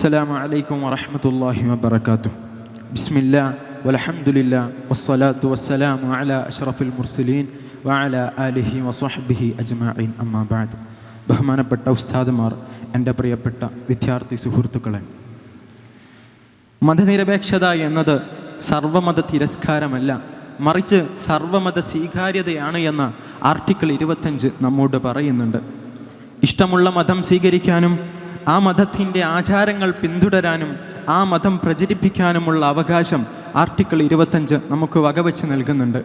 അസ്സലാമു അലൈക്കും വറഹ്മത്തുള്ളാഹി വബറകാതുഹു. ബിസ്മില്ലാഹ് വൽഹംദുലില്ലാഹ് വസ്സലാത്തു വസ്സലാമു അലാ അഷ്റഫിൽ മുർസലീൻ വഅലാ ആലിഹി വസ്വഹ്ബിഹി അജ്മഈൻ. അമ്മാ ബഅദ്. ബഹുമാനപ്പെട്ട ഉസ്താദുമാർ, എൻ്റെ പ്രിയപ്പെട്ട വിദ്യാർത്ഥി സുഹൃത്തുക്കളെ, മതനിരപേക്ഷത എന്നത് സർവമത തിരസ്കാരമല്ല, മറിച്ച് സർവമത സ്വീകാര്യതയാണ് എന്ന ആർട്ടിക്കിൾ 25 നമ്മോട് പറയുന്നുണ്ട്. ഇഷ്ടമുള്ള മതം സ്വീകരിക്കാനും ആ മതത്തിൻ്റെ ആചാരങ്ങൾ പിന്തുടരാനും ആ മതം പ്രചരിപ്പിക്കാനുമുള്ള അവകാശം ആർട്ടിക്കിൾ 25 നമുക്ക് വകവെച്ച് നൽകുന്നുണ്ട്.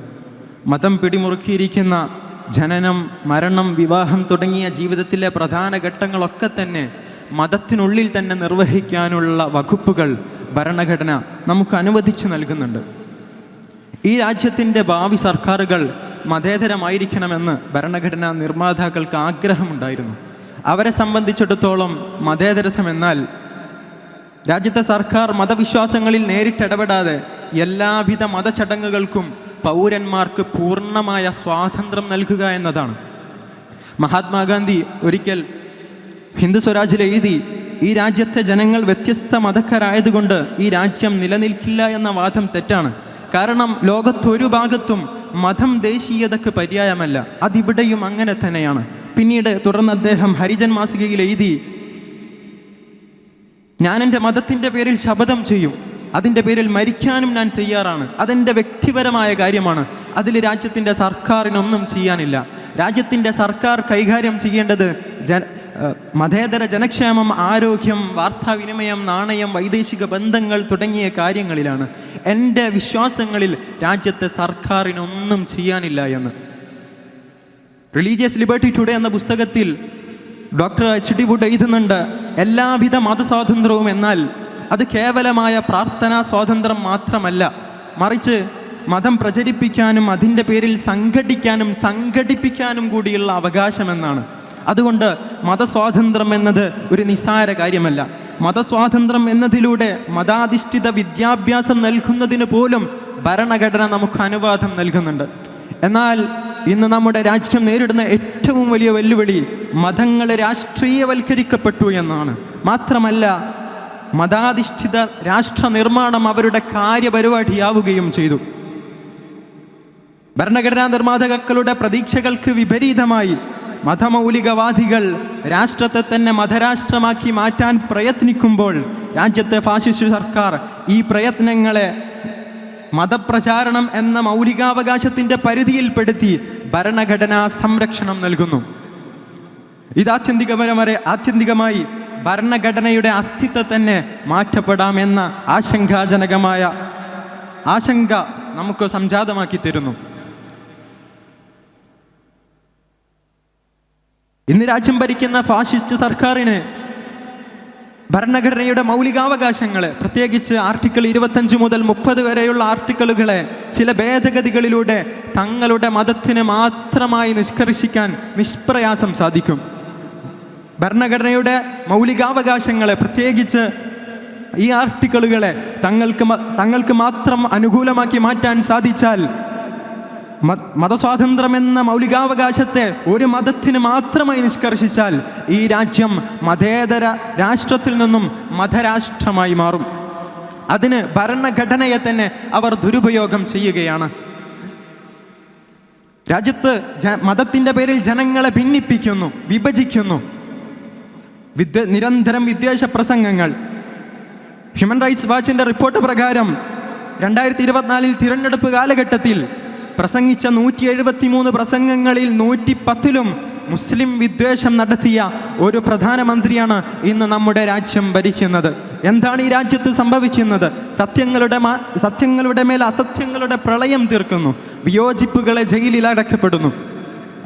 മതം പിടിമുറുക്കിയിരിക്കുന്ന ജനനം, മരണം, വിവാഹം തുടങ്ങിയ ജീവിതത്തിലെ പ്രധാന ഘട്ടങ്ങളൊക്കെ തന്നെ മതത്തിനുള്ളിൽ തന്നെ നിർവഹിക്കാനുള്ള വകുപ്പുകൾ ഭരണഘടന നമുക്ക് അനുവദിച്ചു നൽകുന്നുണ്ട്. ഈ രാജ്യത്തിൻ്റെ ഭാവി സർക്കാരുകൾ മതേതരമായിരിക്കണമെന്ന് ഭരണഘടനാ നിർമ്മാതാക്കൾക്ക് ആഗ്രഹമുണ്ടായിരുന്നു. അവരെ സംബന്ധിച്ചിടത്തോളം മതേതരത്വം എന്നാൽ രാജ്യത്തെ സർക്കാർ മതവിശ്വാസങ്ങളിൽ നേരിട്ടിടപെടാതെ എല്ലാവിധ മതചടങ്ങുകൾക്കും പൗരന്മാർക്ക് പൂർണ്ണമായ സ്വാതന്ത്ര്യം നൽകുക എന്നതാണ്. മഹാത്മാഗാന്ധി ഒരിക്കൽ ഹിന്ദു സ്വരാജിൽ എഴുതി, ഈ രാജ്യത്തെ ജനങ്ങൾ വ്യത്യസ്ത മതക്കാരായതുകൊണ്ട് ഈ രാജ്യം നിലനിൽക്കില്ല എന്ന വാദം തെറ്റാണ്. കാരണം ലോകത്തൊരു ഭാഗത്തും മതം ദേശീയതയ്ക്ക് പര്യായമല്ല, അതിവിടെയും അങ്ങനെ തന്നെയാണ്. പിന്നീട് തുടർന്ന് അദ്ദേഹം ഹരിജൻ മാസികയിൽ എഴുതി, ഞാൻ എൻ്റെ മതത്തിൻ്റെ പേരിൽ ശപഥം ചെയ്യും, അതിൻ്റെ പേരിൽ മരിക്കാനും ഞാൻ തയ്യാറാണ്. അതെൻ്റെ വ്യക്തിപരമായ കാര്യമാണ്, അതിൽ രാജ്യത്തിൻ്റെ സർക്കാരിനൊന്നും ചെയ്യാനില്ല. രാജ്യത്തിൻ്റെ സർക്കാർ കൈകാര്യം ചെയ്യേണ്ടത് മതേതര ജനക്ഷേമം, ആരോഗ്യം, വാർത്താവിനിമയം, നാണയം, വൈദേശിക ബന്ധങ്ങൾ തുടങ്ങിയ കാര്യങ്ങളിലാണ്. എൻ്റെ വിശ്വാസങ്ങളിൽ രാജ്യത്തെ സർക്കാരിനൊന്നും ചെയ്യാനില്ല എന്ന് റിലീജിയസ് ലിബർട്ടി ടുഡേ എന്ന പുസ്തകത്തിൽ ഡോക്ടർ H.D. വുഡ് എഴുതുന്നുണ്ട്, എല്ലാവിധ മതസ്വാതന്ത്ര്യവും എന്നാൽ അത് കേവലമായ പ്രാർത്ഥനാ സ്വാതന്ത്ര്യം മാത്രമല്ല, മറിച്ച് മതം പ്രചരിപ്പിക്കാനും അതിൻ്റെ പേരിൽ സംഘടിപ്പിക്കാനും കൂടിയുള്ള അവകാശമെന്നാണ്. അതുകൊണ്ട് മതസ്വാതന്ത്ര്യം എന്നത് ഒരു നിസ്സാര കാര്യമല്ല. മതസ്വാതന്ത്ര്യം എന്നതിലൂടെ മതാധിഷ്ഠിത വിദ്യാഭ്യാസം നൽകുന്നതിന് പോലും ഭരണഘടന നമുക്ക് അനുവാദം നൽകുന്നുണ്ട്. എന്നാൽ ഇന്ന് നമ്മുടെ രാജ്യം നേരിടുന്ന ഏറ്റവും വലിയ വെല്ലുവിളി മതങ്ങൾ രാഷ്ട്രീയവൽക്കരിക്കപ്പെട്ടു എന്നാണ്. മാത്രമല്ല, മതാധിഷ്ഠിത രാഷ്ട്ര നിർമ്മാണം അവരുടെ കാര്യപരിപാടിയാവുകയും ചെയ്തു. ഭരണഘടനാ നിർമ്മാതാക്കളുടെ പ്രതീക്ഷകൾക്ക് വിപരീതമായി മതമൗലികവാദികൾ രാഷ്ട്രത്തെ തന്നെ മതരാഷ്ട്രമാക്കി മാറ്റാൻ പ്രയത്നിക്കുമ്പോൾ രാജ്യത്തെ ഫാസിസ്റ്റ് സർക്കാർ ഈ പ്രയത്നങ്ങളെ മതപ്രചാരണം എന്ന മൗലികാവകാശത്തിൻ്റെ പരിധിയിൽപ്പെടുത്തി ഭരണഘടനാ സംരക്ഷണം നൽകുന്നു. ഇത് ആത്യന്തികമായി ഭരണഘടനയുടെ അസ്തിത്വം തന്നെ മാറ്റപ്പെടാമെന്ന ആശങ്ക നമുക്ക് സംജാതമാക്കി തരുന്നു. ഇന്ന് രാജ്യം ഭരിക്കുന്ന ഫാഷിസ്റ്റ് സർക്കാരിന് ഭരണഘടനയുടെ മൗലികാവകാശങ്ങളെ, പ്രത്യേകിച്ച് ആർട്ടിക്കിൾ 25 മുതൽ 30 വരെയുള്ള ആർട്ടിക്കിളുകളെ ചില ഭേദഗതികളിലൂടെ തങ്ങളുടെ മതത്തിന് മാത്രമായി നിഷ്കർഷിക്കാൻ നിഷ്പ്രയാസം സാധിക്കും. ഭരണഘടനയുടെ മൗലികാവകാശങ്ങളെ, പ്രത്യേകിച്ച് ഈ ആർട്ടിക്കിളുകളെ തങ്ങൾക്ക് മാത്രം അനുകൂലമാക്കി മാറ്റാൻ സാധിച്ചാൽ, മതസ്വാതന്ത്ര്യം എന്ന മൗലികാവകാശത്തെ ഒരു മതത്തിന് മാത്രമായി നിഷ്കർഷിച്ചാൽ ഈ രാജ്യം മതേതര രാഷ്ട്രത്തിൽ നിന്നും മതരാഷ്ട്രമായി മാറും. അതിന് ഭരണഘടനയെ തന്നെ അവർ ദുരുപയോഗം ചെയ്യുകയാണ്. രാജ്യത്ത് മതത്തിൻ്റെ പേരിൽ ജനങ്ങളെ ഭിന്നിപ്പിക്കുന്നു, വിഭജിക്കുന്നു. നിരന്തരം വിദ്വേഷ പ്രസംഗങ്ങൾ. ഹ്യൂമൻ റൈറ്റ്സ് വാച്ചിൻ്റെ റിപ്പോർട്ട് പ്രകാരം 2024 തിരഞ്ഞെടുപ്പ് കാലഘട്ടത്തിൽ പ്രസംഗിച്ച 173 പ്രസംഗങ്ങളിൽ 110ലും മുസ്ലിം വിദ്വേഷം നടത്തിയ ഒരു പ്രധാനമന്ത്രിയാണ് ഇന്ന് നമ്മുടെ രാജ്യം ഭരിക്കുന്നത്. എന്താണ് ഈ രാജ്യത്ത് സംഭവിക്കുന്നത്? സത്യങ്ങളുടെ മേൽ അസത്യങ്ങളുടെ പ്രളയം തീർക്കുന്നു. വിയോജിപ്പുകളെ ജയിലിൽ അടക്കപ്പെടുന്നു.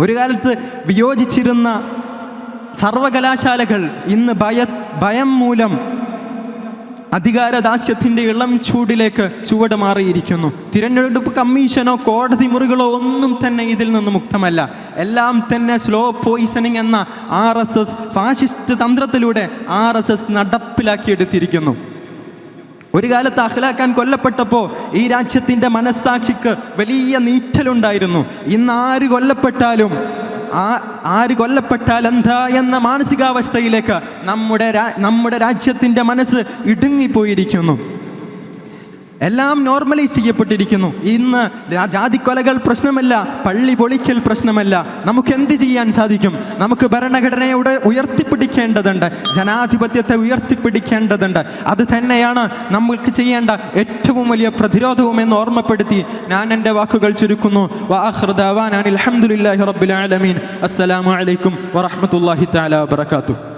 ഒരു കാലത്ത് വിയോജിച്ചിരുന്ന സർവകലാശാലകൾ ഇന്ന് ഭയം മൂലം അധികാരദാസ്യത്തിൻ്റെ ഇളം ചൂടിലേക്ക് ചുവട് മാറിയിരിക്കുന്നു. തിരഞ്ഞെടുപ്പ് കമ്മീഷനോ കോടതി മുറികളോ ഒന്നും തന്നെ ഇതിൽ നിന്ന് മുക്തമല്ല. എല്ലാം തന്നെ സ്ലോ പോയിസണിങ് എന്ന RSS ഫാഷിസ്റ്റ് തന്ത്രത്തിലൂടെ RSS നടപ്പിലാക്കിയെടുത്തിരിക്കുന്നു. ഒരു കാലത്ത് അഖ്ലാഖാൻ കൊല്ലപ്പെട്ടപ്പോൾ ഈ രാജ്യത്തിൻ്റെ മനസ്സാക്ഷിക്ക് വലിയ നീറ്റലുണ്ടായിരുന്നു. ഇന്ന് ആര് കൊല്ലപ്പെട്ടാലും ആര് കൊല്ലപ്പെട്ടാൽ എന്താ എന്ന മാനസികാവസ്ഥയിലേക്ക് നമ്മുടെ രാജ്യത്തിൻ്റെ മനസ്സ് ഇടുങ്ങിപ്പോയിരിക്കുന്നു. എല്ലാം നോർമലൈസ് ചെയ്യപ്പെട്ടിരിക്കുന്നു. ഇന്ന് ജാതിക്കൊലകൾ പ്രശ്നമല്ല, പള്ളി പൊളിക്കൽ പ്രശ്നമല്ല. നമുക്ക് എന്ത് ചെയ്യാൻ സാധിക്കും? നമുക്ക് ഭരണഘടനയോട് ഉയർത്തിപ്പിടിക്കേണ്ടതുണ്ട്, ജനാധിപത്യത്തെ ഉയർത്തിപ്പിടിക്കേണ്ടതുണ്ട്. അത് തന്നെയാണ് നമുക്ക് ചെയ്യേണ്ട ഏറ്റവും വലിയ പ്രതിരോധവും എന്ന് ഓർമ്മപ്പെടുത്തി ഞാൻ എൻ്റെ വാക്കുകൾ ചുരുക്കുന്നു. വആഖിറു ദഅവാനാ അൽഹംദുലില്ലാഹി റബ്ബിൽ ആലമീൻ. അസ്സലാമു അലൈക്കും വറഹ്മത്തുള്ളാഹി തആല വബറകാതുഹു.